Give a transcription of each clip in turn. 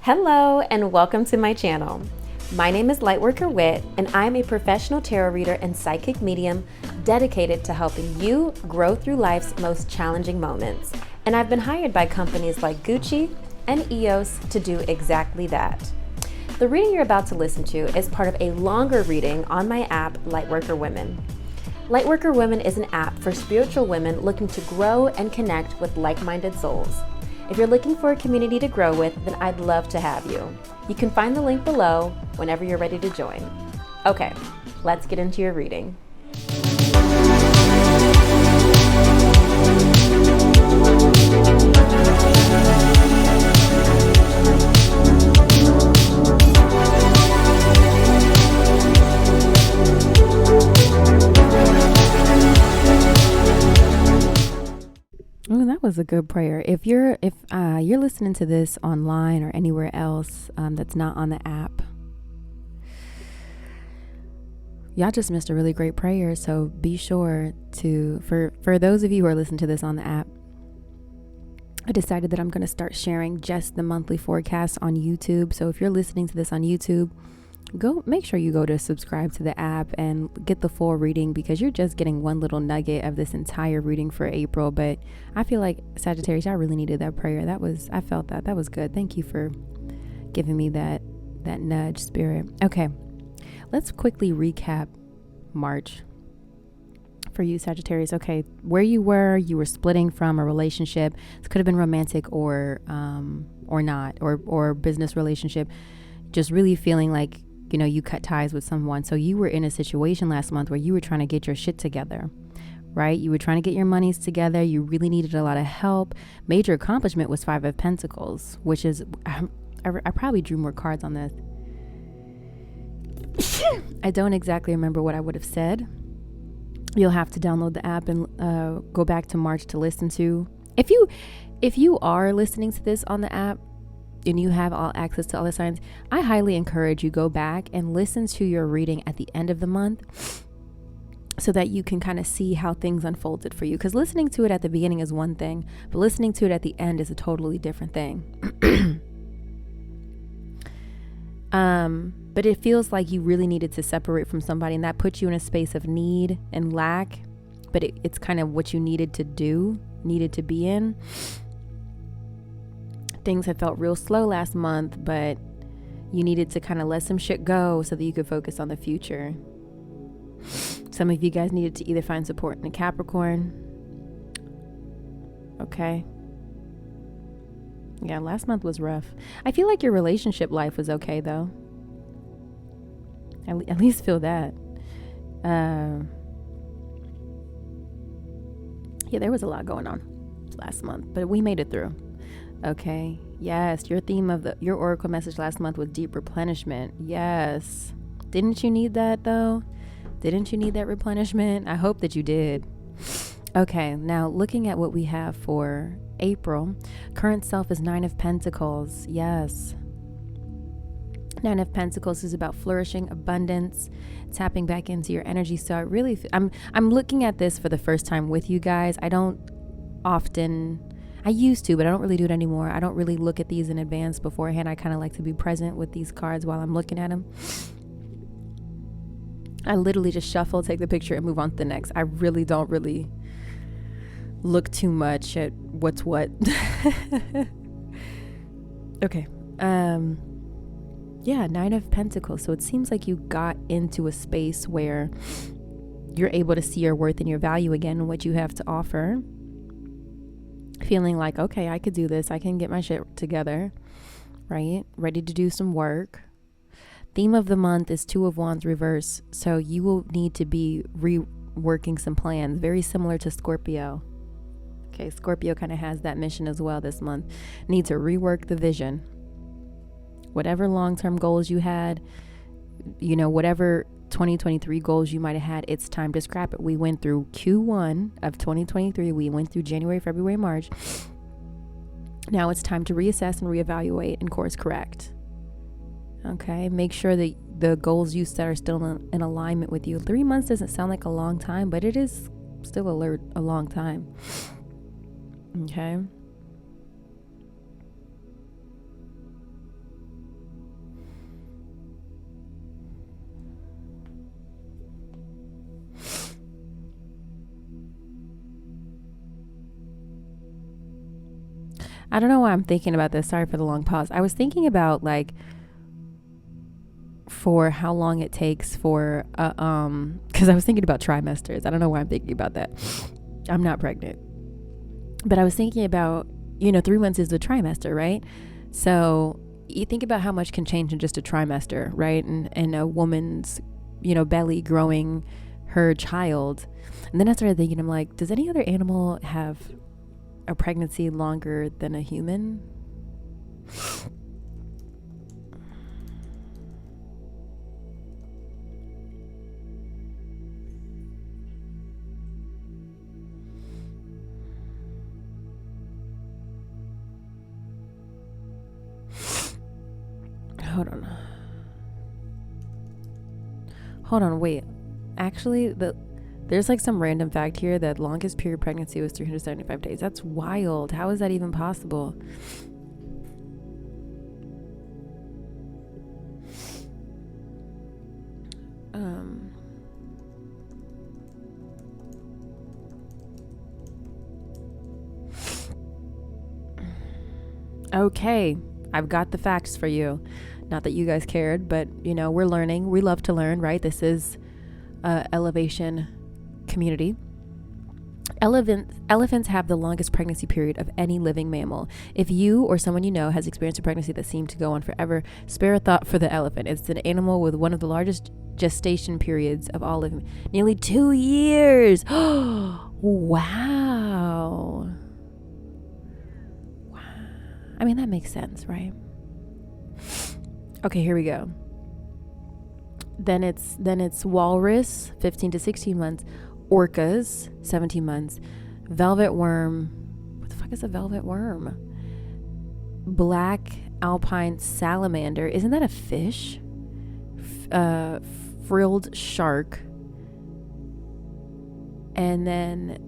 Hello and welcome to my channel. My name is Lightworker Whit and I'm a professional tarot reader and psychic medium dedicated to helping you grow through life's most challenging moments. And I've been hired by companies like Gucci and EOS to do exactly that. The reading you're about to listen to is part of a longer reading on my app, Lightworker Women. Lightworker Women is an app for spiritual women looking to grow and connect with like-minded souls. If you're looking for a community to grow with, then I'd love to have you. You can find the link below whenever you're ready to join. Okay, let's get into your reading. Ooh, that was a good prayer. If you're listening to this online or anywhere else that's not on the app, y'all just missed a really great prayer. So be sure to, for those of you who are listening to this on the app, I decided that I'm going to start sharing just the monthly forecast on YouTube. So if you're listening to this on YouTube, make sure you go to subscribe to the app and get the full reading, because you're just getting one little nugget of this entire reading for April. But I feel like Sagittarius, I really needed that prayer. I felt that was good. Thank you for giving me that nudge, Spirit. Okay, let's quickly recap March for you, Sagittarius. Okay, where you were splitting from a relationship. This could have been romantic or not, or business relationship. Just really feeling like, you cut ties with someone. So you were in a situation last month where you were trying to get your shit together, right? You were trying to get your monies together. You really needed a lot of help. Major accomplishment was 5 of Pentacles, which is, I probably drew more cards on this. I don't exactly remember what I would have said. You'll have to download the app and go back to March to listen to. If you are listening to this on the app, and you have all access to all the signs, I highly encourage you go back and listen to your reading at the end of the month so that you can kind of see how things unfolded for you. Because listening to it at the beginning is one thing, but listening to it at the end is a totally different thing. But it feels like you really needed to separate from somebody, and that puts you in a space of need and lack, but it's kind of what you needed to be in. Things had felt real slow last month, but you needed to kind of let some shit go so that you could focus on the future. Some of you guys needed to either find support in a Capricorn. Okay. Yeah, last month was rough. I feel like your relationship life was okay, though. At least feel that. Yeah, there was a lot going on last month, but we made it through. Okay. Yes. Your theme of your oracle message last month was deep replenishment. Yes. Didn't you need that though? Didn't you need that replenishment? I hope that you did. Okay. Now looking at what we have for April, current self is 9 of Pentacles. Yes. 9 of Pentacles is about flourishing, abundance, tapping back into your energy. So I'm looking at this for the first time with you guys. I used to, but I don't really do it anymore. I don't really look at these in advance beforehand. I kind of like to be present with these cards while I'm looking at them. I literally just shuffle, take the picture, and move on to the next. I really don't look too much at what's what. Okay. Yeah, 9 of Pentacles. So it seems like you got into a space where you're able to see your worth and your value again and what you have to offer. Feeling like, okay, I could do this. I can get my shit together, right? Ready to do some work. Theme of the month is 2 of Wands reverse. So you will need to be reworking some plans, very similar to Scorpio. Okay, Scorpio kind of has that mission as well this month. Need to rework the vision. Whatever long-term goals you had, whatever 2023 goals you might have had, it's time to scrap it. We went through Q1 of 2023. We went through January, February, March. Now it's time to reassess and reevaluate and course correct. Okay, make sure that the goals you set are still in alignment with you. 3 months doesn't sound like a long time, but it is still a long time. Okay. I don't know why I'm thinking about this. Sorry for the long pause. I was thinking about like for how long it takes for because I was thinking about trimesters. I don't know why I'm thinking about that. I'm not pregnant, but I was thinking about, 3 months is a trimester, right? So you think about how much can change in just a trimester, right? And a woman's, belly growing her child. And then I started thinking, I'm like, does any other animal have a pregnancy longer than a human? Hold on, wait. Actually, there's like some random fact here that longest period pregnancy was 375 days. That's wild. How is that even possible? Okay, I've got the facts for you. Not that you guys cared, but we're learning. We love to learn, right? This is elevation community. Elephants have the longest pregnancy period of any living mammal. If you or someone you know has experienced a pregnancy that seemed to go on forever, spare a thought for the elephant. It's an animal with one of the largest gestation periods of all living, nearly 2 years. Wow. I mean, that makes sense, right? Okay, here we go. Then it's walrus, 15 to 16 months. Orcas, 17 months. Velvet worm. What the fuck is a velvet worm? Black alpine salamander. Isn't that a fish? Frilled shark. And then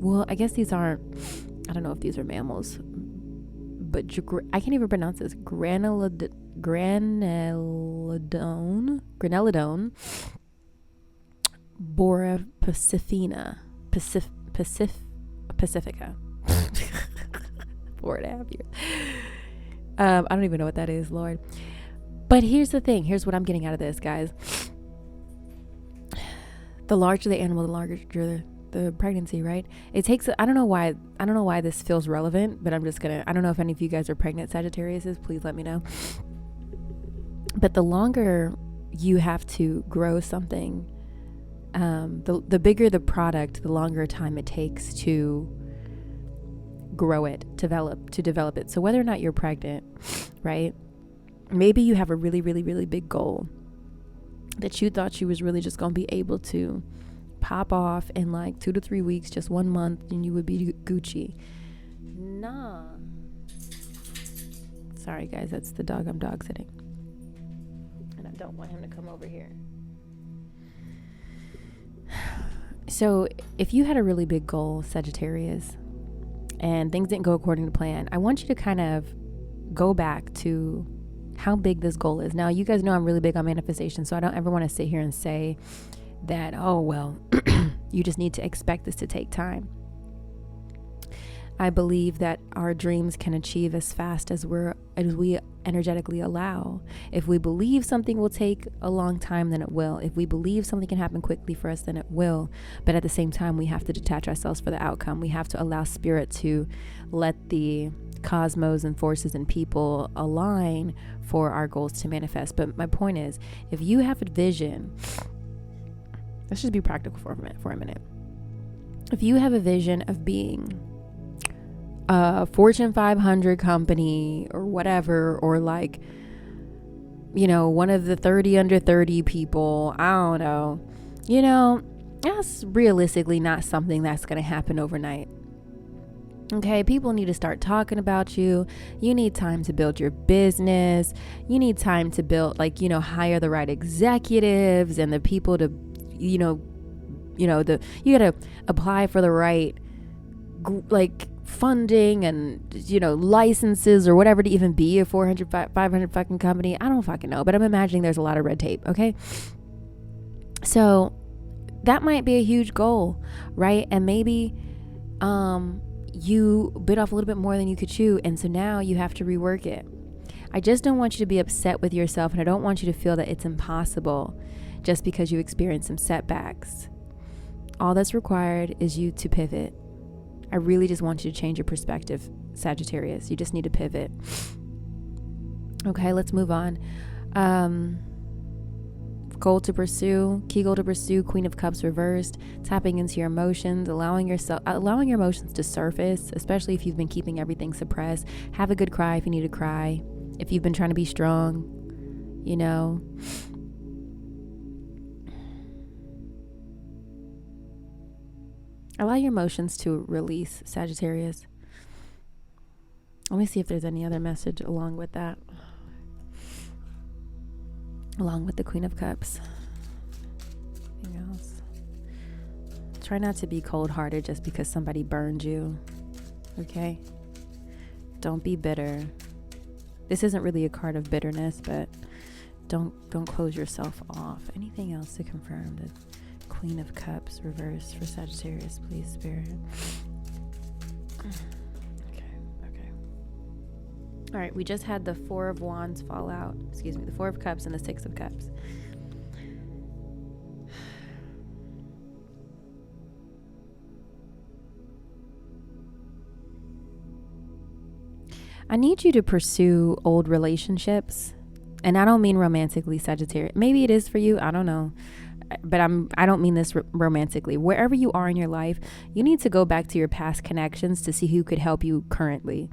well, I guess these aren't, I don't know if these are mammals, but I can't even pronounce this. Granelodon. Bora pacifica. 4.5 years. I don't even know what that is, Lord. But here's the thing. Here's what I'm getting out of this, guys. The larger the animal, the larger the pregnancy, right? It takes, I don't know why this feels relevant, but I don't know if any of you guys are pregnant Sagittariuses, please let me know. But the longer you have to grow something, the bigger the product, the longer time it takes to grow it, to develop it. So whether or not you're pregnant, right? Maybe you have a really, really, really big goal that you thought you was really just going to be able to pop off in like 2 to 3 weeks, just 1 month, and you would be Gucci. Nah. Sorry guys, that's the dog I'm dog sitting. And I don't want him to come over here. So if you had a really big goal, Sagittarius, and things didn't go according to plan, I want you to kind of go back to how big this goal is. Now, you guys know I'm really big on manifestation, so I don't ever want to sit here and say that, oh, well, you just need to expect this to take time. I believe that our dreams can achieve as fast as we energetically allow. If we believe something will take a long time, then it will. If we believe something can happen quickly for us, then it will. But at the same time, we have to detach ourselves for the outcome. We have to allow spirit to let the cosmos and forces and people align for our goals to manifest. But my point is, if you have a vision, let's just be practical for a minute. If you have a vision of being a Fortune 500 company or whatever, or like, one of the 30 under 30 people, I don't know, that's realistically not something that's going to happen overnight. Okay, people need to start talking about you. You need time to build your business. You need time to build, hire the right executives and the people to, you got to apply for the right, funding and, licenses or whatever to even be a 400, 500 fucking company. I don't fucking know, but I'm imagining there's a lot of red tape. Okay. So that might be a huge goal, right? And maybe, you bit off a little bit more than you could chew, and so now you have to rework it. I just don't want you to be upset with yourself, and I don't want you to feel that it's impossible just because you experience some setbacks. All that's required is you to pivot. I really just want you to change your perspective, Sagittarius. You just need to pivot. Okay, let's move on. Goal to pursue, key goal to pursue, Queen of Cups reversed, tapping into your emotions, allowing your emotions to surface, especially if you've been keeping everything suppressed. Have a good cry if you need to cry. If you've been trying to be strong, you know. Allow your emotions to release, Sagittarius. Let me see if there's any other message along with that. Along with the Queen of Cups. Anything else? Try not to be cold-hearted just because somebody burned you. Okay? Don't be bitter. This isn't really a card of bitterness, but don't close yourself off. Anything else to confirm? The Queen of Cups reversed for Sagittarius, please, Spirit. Okay. All right, we just had the Four of Wands fall out. Excuse me, the Four of Cups and the Six of Cups. I need you to pursue old relationships. And I don't mean romantically, Sagittarius. Maybe it is for you. I don't know. But I don't mean this romantically. Wherever you are in your life, you need to go back to your past connections to see who could help you currently.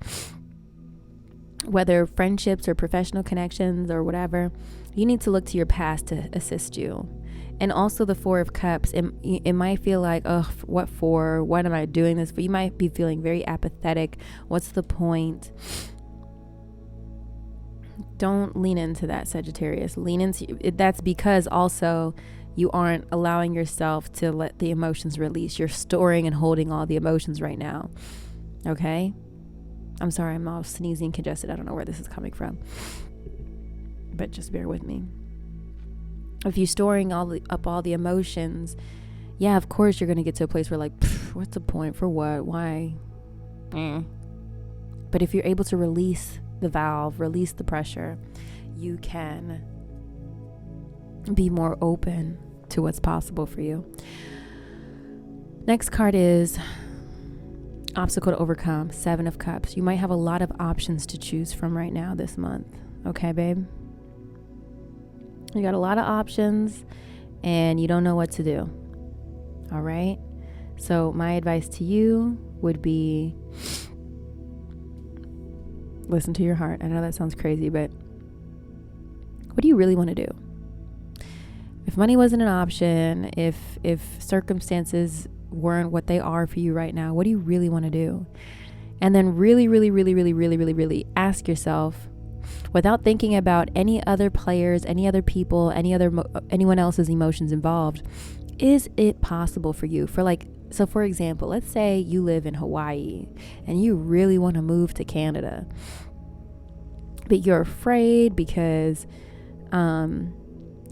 Whether friendships or professional connections or whatever, you need to look to your past to assist you. And also the Four of Cups, it might feel like, oh, what for? What am I doing this for? You might be feeling very apathetic. What's the point? Don't lean into that, Sagittarius. Lean into that's because also you aren't allowing yourself to let the emotions release. You're storing and holding all the emotions right now. Okay? I'm sorry, I'm all sneezing, congested. I don't know where this is coming from. But just bear with me. If you're storing up all the emotions, yeah, of course you're going to get to a place where like, what's the point? For what? Why? But if you're able to release the valve, release the pressure, you can be more open to what's possible for you. Next card is obstacle to overcome, Seven of Cups. You might have a lot of options to choose from right now this month. Okay, babe? You got a lot of options and you don't know what to do. All right? So my advice to you would be listen to your heart. I know that sounds crazy, but what do you really want to do? If money wasn't an option, if circumstances weren't what they are for you right now, what do you really want to do? And then really ask yourself, without thinking about any other players, any other people, anyone else's emotions involved, is it possible for you? So for example, let's say you live in Hawaii and you really want to move to Canada, but you're afraid because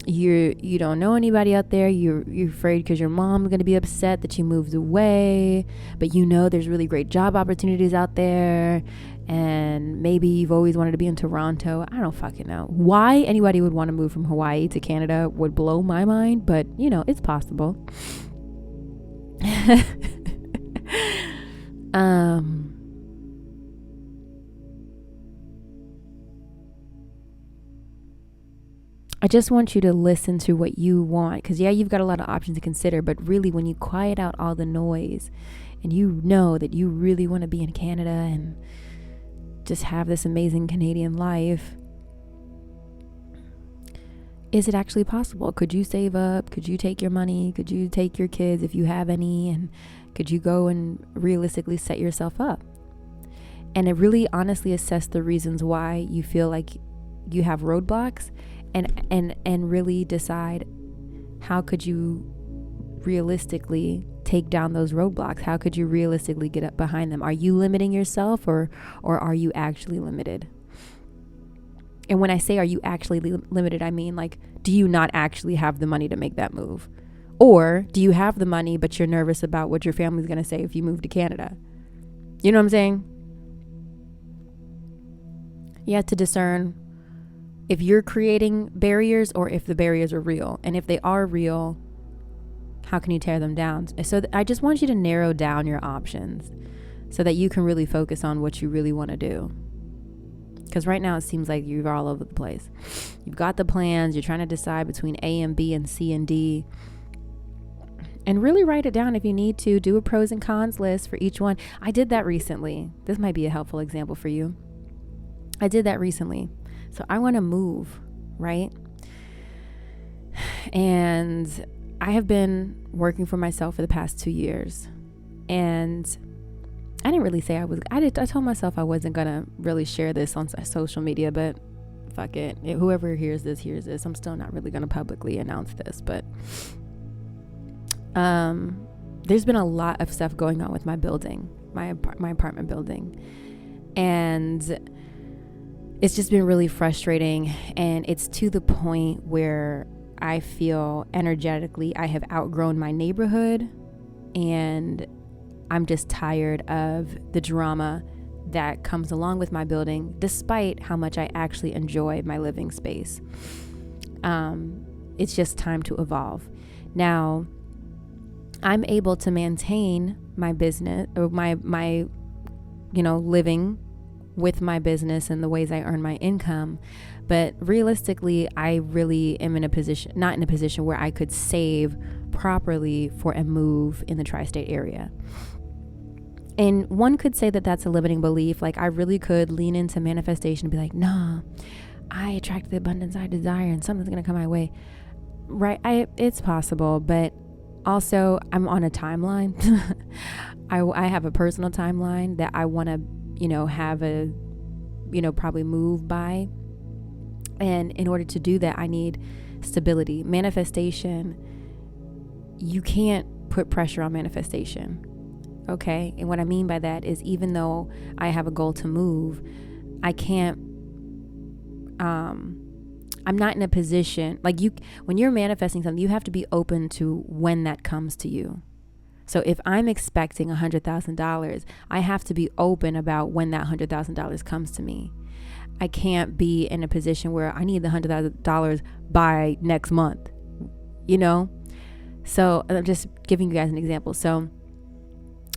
you don't know anybody out there. You're afraid because your mom's going to be upset that you moved away, but you know there's really great job opportunities out there, and maybe you've always wanted to be in Toronto. I don't fucking know. Why anybody would want to move from Hawaii to Canada would blow my mind, but you know, it's possible. I just want you to listen to what you want, because yeah, you've got a lot of options to consider, but really when you quiet out all the noise and you know that you really want to be in Canada and just have this amazing Canadian life, is it actually possible? Could you save up? Could you take your money? Could you take your kids if you have any? And could you go and realistically set yourself up? And it really honestly assess the reasons why you feel like you have roadblocks, and really decide, how could you realistically take down those roadblocks? How could you realistically get up behind them? Are you limiting yourself, or are you actually limited? And when I say are you actually limited, I mean, like, do you not actually have the money to make that move? Or do you have the money, but you're nervous about what your family's going to say if you move to Canada? You know what I'm saying? You have to discern if you're creating barriers or if the barriers are real. And if they are real, how can you tear them down? So I just want you to narrow down your options so that you can really focus on what you really want to do. Because right now it seems like you're all over the place. You've got the plans. You're trying to decide between A and B and C and D. And really write it down if you need to. Do a pros and cons list for each one. I did that recently. This might be a helpful example for you. I did that recently. So I want to move, right? And I have been working for myself for the past 2 years. And I didn't really say I told myself I wasn't going to really share this on social media, but fuck it. Whoever hears this. I'm still not really going to publicly announce this, but there's been a lot of stuff going on with my building, my apartment building. And it's just been really frustrating. And it's to the point where I feel energetically I have outgrown my neighborhood, and I'm just tired of the drama that comes along with my building, despite how much I actually enjoy my living space. It's just time to evolve. Now, I'm able to maintain my business or my living with my business and the ways I earn my income. But realistically, I really am not in a position where I could save properly for a move in the tri-state area. And one could say that that's a limiting belief. Like, I really could lean into manifestation and be like, nah, I attract the abundance I desire and something's going to come my way. Right. It's possible, but also I'm on a timeline. I have a personal timeline that I want to, have a, probably move by. And in order to do that, I need stability. Manifestation, you can't put pressure on manifestation. Okay. And what I mean by that is, even though I have a goal to move, I can't, I'm not in a position like when you're manifesting something, you have to be open to when that comes to you. So if I'm expecting $100,000, I have to be open about when that $100,000 comes to me. I can't be in a position where I need the $100,000 by next month, So I'm just giving you guys an example. So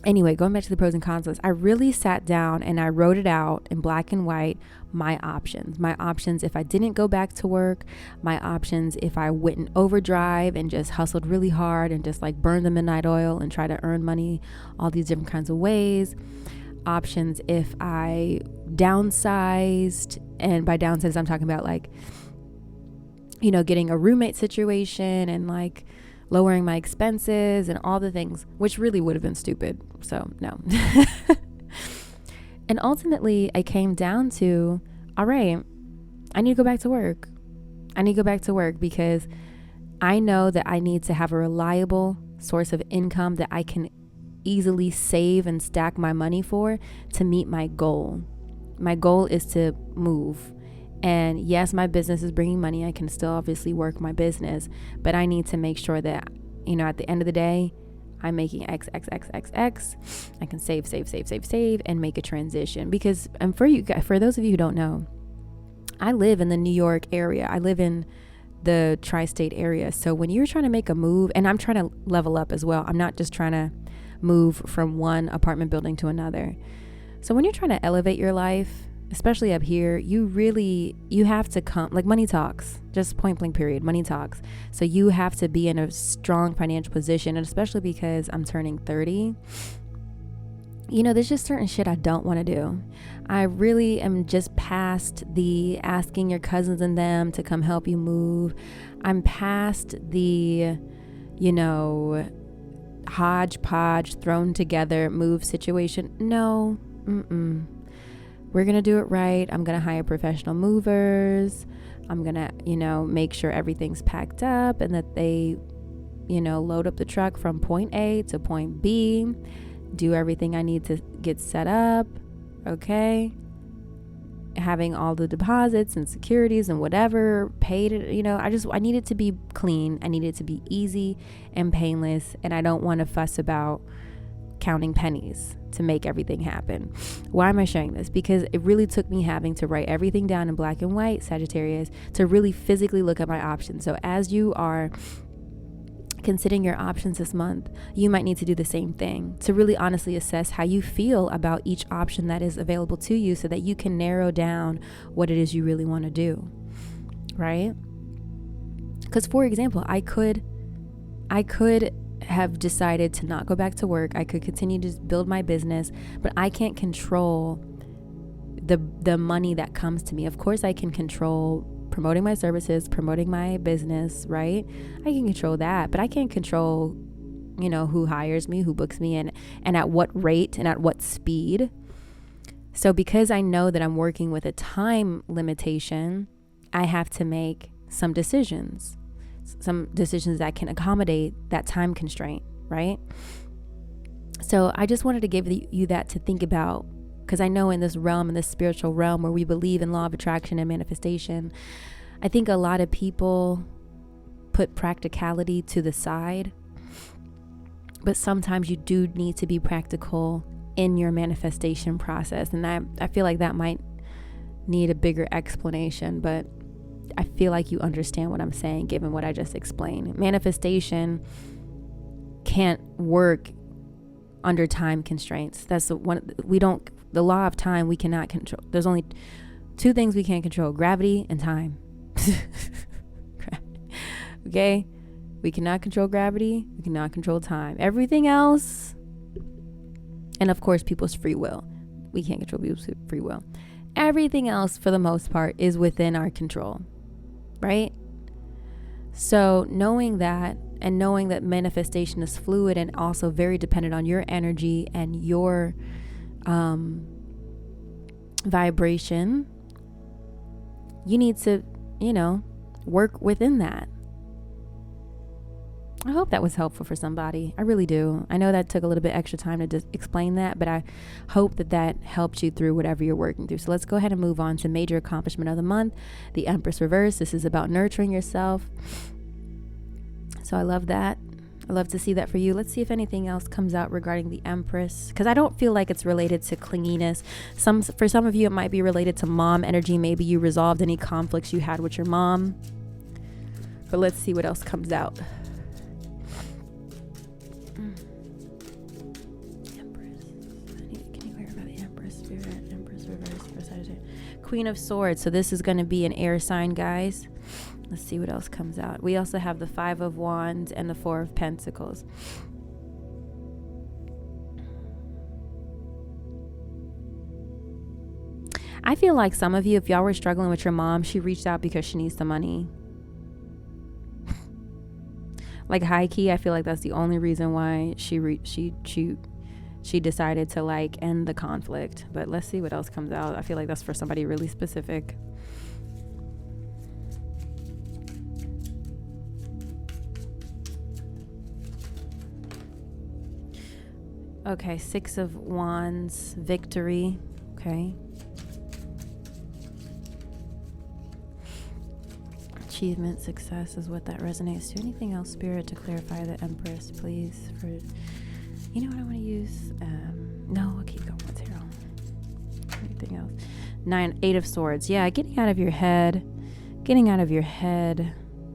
anyway, going back to the pros and cons list, I really sat down and I wrote it out in black and white, my options if I didn't go back to work, my options if I went in overdrive and just hustled really hard and just like burned the midnight oil and try to earn money all these different kinds of ways, options if I downsized, and by downsized I'm talking about like, getting a roommate situation and like lowering my expenses and all the things, which really would have been stupid. So no. And ultimately I came down to, all right, I need to go back to work. Because I know that I need to have a reliable source of income that I can easily save and stack my money for to meet my goal. My goal is to move. And yes, my business is bringing money. I can still obviously work my business, but I need to make sure that, at the end of the day, I'm making X. I can save and make a transition. Because, and for those of you who don't know, I live in the New York area. I live in the tri-state area. So when you're trying to make a move, and I'm trying to level up as well, I'm not just trying to move from one apartment building to another. So when you're trying to elevate your life, especially up here, you have to come, like, money talks, just point blank period, money talks. So you have to be in a strong financial position, and especially because I'm turning 30, there's just certain shit I don't want to do. I really am just past the asking your cousins and them to come help you move. I'm past the, hodgepodge thrown together move situation. No, we're going to do it right. I'm going to hire professional movers. I'm going to, make sure everything's packed up and that they, load up the truck from point A to point B, do everything I need to get set up. Okay. Having all the deposits and securities and whatever paid, I need it to be clean. I need it to be easy and painless. And I don't want to fuss about counting pennies to make everything happen. Why am I sharing this? Because it really took me having to write everything down in black and white, Sagittarius, to really physically look at my options. So as you are considering your options this month, you might need to do the same thing to really honestly assess how you feel about each option that is available to you, so that you can narrow down what it is you really want to do, right? Because, for example, I could have decided to not go back to work. I could continue to build my business, but I can't control the money that comes to me. Of course, I can control promoting my services, promoting my business, right? I can control that, but I can't control, who hires me, who books me, and at what rate and at what speed. So because I know that I'm working with a time limitation, I have to make some decisions that can accommodate that time constraint, right? So I just wanted to give you that to think about, because I know in this realm, in this spiritual realm where we believe in law of attraction and manifestation, I think a lot of people put practicality to the side, but sometimes you do need to be practical in your manifestation process. And I feel like that might need a bigger explanation, but I feel like you understand what I'm saying, given what I just explained. Manifestation can't work under time constraints. That's the law of time we cannot control. There's only two things we can't control: gravity and time. Okay? We cannot control gravity. We cannot control time. Everything else, and of course, people's free will. We can't control people's free will. Everything else, for the most part, is within our control. Right? So knowing that, and knowing that manifestation is fluid and also very dependent on your energy and your vibration, you need to, work within that. I hope that was helpful for somebody. I really do. I know that took a little bit extra time to just explain that, but I hope that helped you through whatever you're working through. So let's go ahead and move on to major accomplishment of the month, the Empress reverse. This is about nurturing yourself. So I love that. I love to see that for you. Let's see if anything else comes out regarding the Empress, because I don't feel like it's related to clinginess. For some of you, it might be related to mom energy. Maybe you resolved any conflicts you had with your mom. But let's see what else comes out. Queen of Swords. So this is going to be an air sign, guys. Let's see what else comes out. We also have the Five of Wands and the Four of Pentacles. I feel like some of you, if y'all were struggling with your mom, she reached out because she needs the money. Like high key, I feel like that's the only reason why she decided to end the conflict. But let's see what else comes out. I feel like that's for somebody really specific. Okay, Six of Wands, victory. Okay. Achievement, success is what that resonates to. Anything else, Spirit, to clarify the Empress, please? You know what I want to use? No, I'll keep going with tarot. Anything else? Eight of Swords. Yeah, getting out of your head,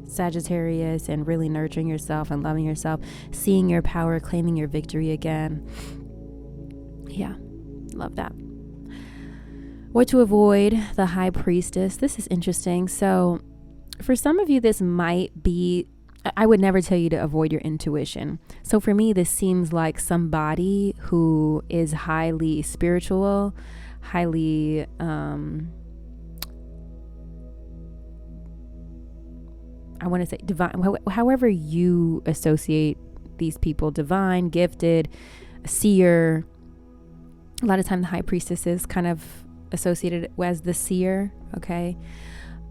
Sagittarius, and really nurturing yourself and loving yourself, seeing your power, claiming your victory again. Yeah, love that. What to avoid? The High Priestess. This is interesting. So for some of you, this might be, I would never tell you to avoid your intuition. So for me, this seems like somebody who is highly spiritual, highly, I want to say divine, however you associate these people, divine, gifted, seer. A lot of time the High Priestess is kind of associated as the seer, okay?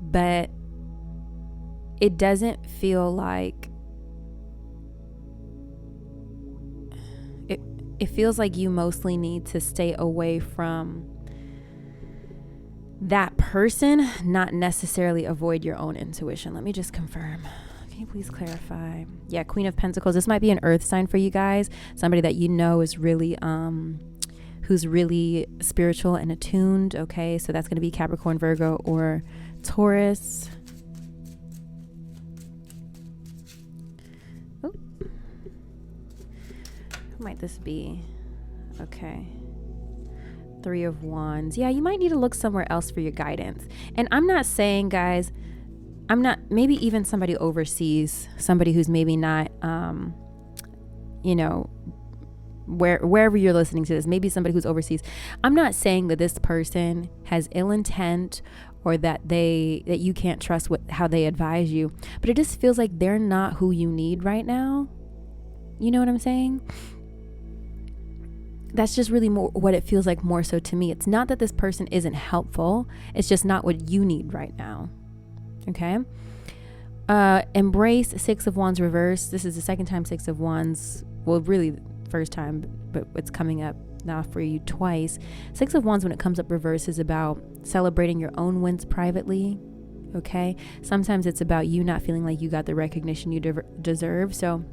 But it doesn't feel like, it feels like you mostly need to stay away from that person, not necessarily avoid your own intuition. Let me just confirm. Can you please clarify? Yeah, Queen of Pentacles. This might be an earth sign for you guys. Somebody that you know is really, who's really spiritual and attuned. Okay, so that's going to be Capricorn, Virgo, or Taurus. Oh. Who might this be? Okay. Three of Wands. Yeah, you might need to look somewhere else for your guidance. And I'm not saying, guys, maybe even somebody overseas, somebody who's maybe not, wherever you're listening to this, maybe somebody who's overseas. I'm not saying that this person has ill intent or that you can't trust how they advise you, but it just feels like they're not who you need right now. You know what I'm saying? That's just really more what it feels like, more so to me. It's not that this person isn't helpful. It's just not what you need right now. Okay. Embrace Six of Wands reverse. This is the second time Six of Wands. Well, really first time, but it's coming up now for you twice. Six of Wands, when it comes up reverse, is about celebrating your own wins privately. Okay. Sometimes it's about you not feeling like you got the recognition you deserve. So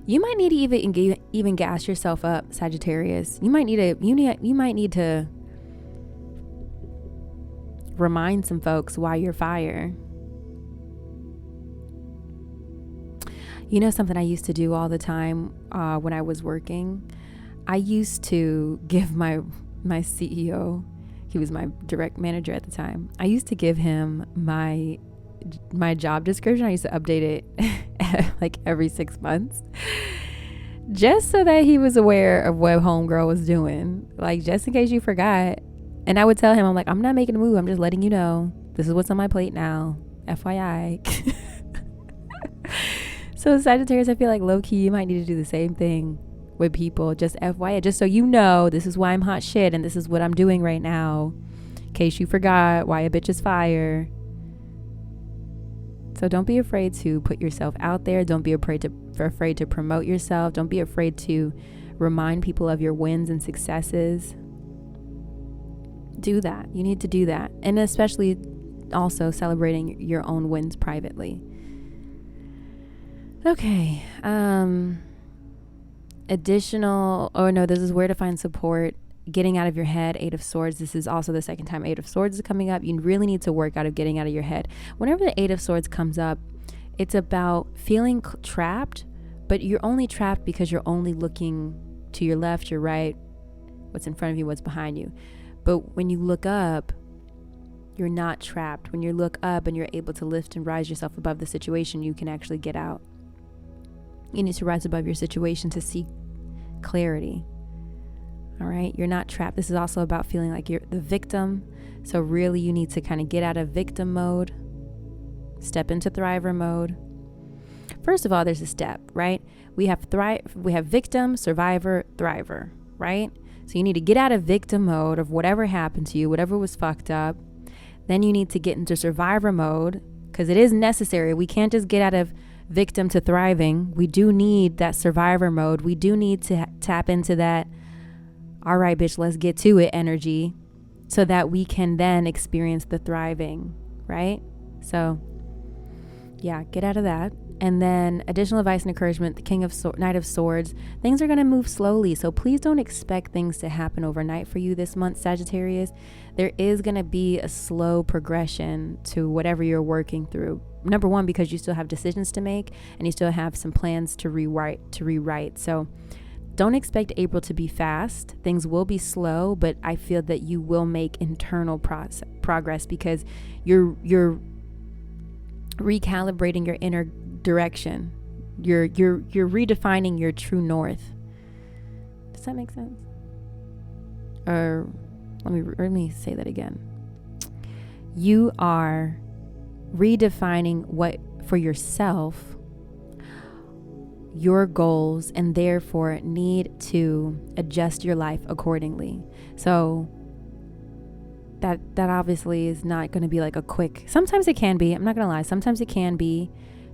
you might need to even gas yourself up, Sagittarius. You might need to remind some folks why you're fire. You know, something I used to do all the time when I was working, I used to give my CEO, he was my direct manager at the time, I used to give him my job description. I used to update it like every 6 months, just so that he was aware of what homegirl was doing, like just in case you forgot. And I would tell him, I'm like, I'm not making a move, I'm just letting you know this is what's on my plate now, FYI. So Sagittarius, I feel like low-key you might need to do the same thing with people, just FYI, just so you know this is why I'm hot shit and this is what I'm doing right now, in case you forgot why a bitch is fire. So don't be afraid to put yourself out there. Don't be afraid to promote yourself. Don't be afraid to remind people of your wins and successes. Do that. You need to do that. And especially also celebrating your own wins privately. Okay. This is where to find support. Getting out of your head, Eight of Swords. This is also the second time Eight of Swords is coming up. You really need to work out of getting out of your head. Whenever the Eight of Swords comes up, it's about feeling trapped, but you're only trapped because you're only looking to your left, your right, what's in front of you, what's behind you. But when you look up, you're not trapped. When you look up and you're able to lift and rise yourself above the situation, you can actually get out. You need to rise above your situation to seek clarity. All right, you're not trapped. This is also about feeling like you're the victim. So really you need to kind of get out of victim mode, step into thriver mode. First of all, there's a step, right? We have victim, survivor, thriver, right? So you need to get out of victim mode of whatever happened to you, whatever was fucked up. Then you need to get into survivor mode, because it is necessary. We can't just get out of victim to thriving. We do need that survivor mode. We do need to tap into that, all right, bitch, let's get to it energy, so that we can then experience the thriving, right? So yeah, get out of that. And then additional advice and encouragement, the Knight of Swords. Things are going to move slowly. So please don't expect things to happen overnight for you this month, Sagittarius. There is going to be a slow progression to whatever you're working through. Number one, because you still have decisions to make and you still have some plans to rewrite. So don't expect April to be fast. Things will be slow, but I feel that you will make internal progress because you're recalibrating your inner direction. You're redefining your true north. Does that make sense? Or let me say that again. You are redefining what for yourself, your goals, and therefore need to adjust your life accordingly. So that obviously is not going to be like a quick, sometimes it can be, I'm not going to lie, sometimes it can be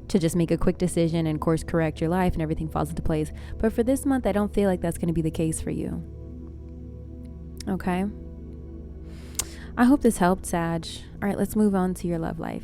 to just make a quick decision and course correct your life and everything falls into place. But for this month, I don't feel like that's going to be the case for you. Okay. I hope this helped, Sag. All right, let's move on to your love life.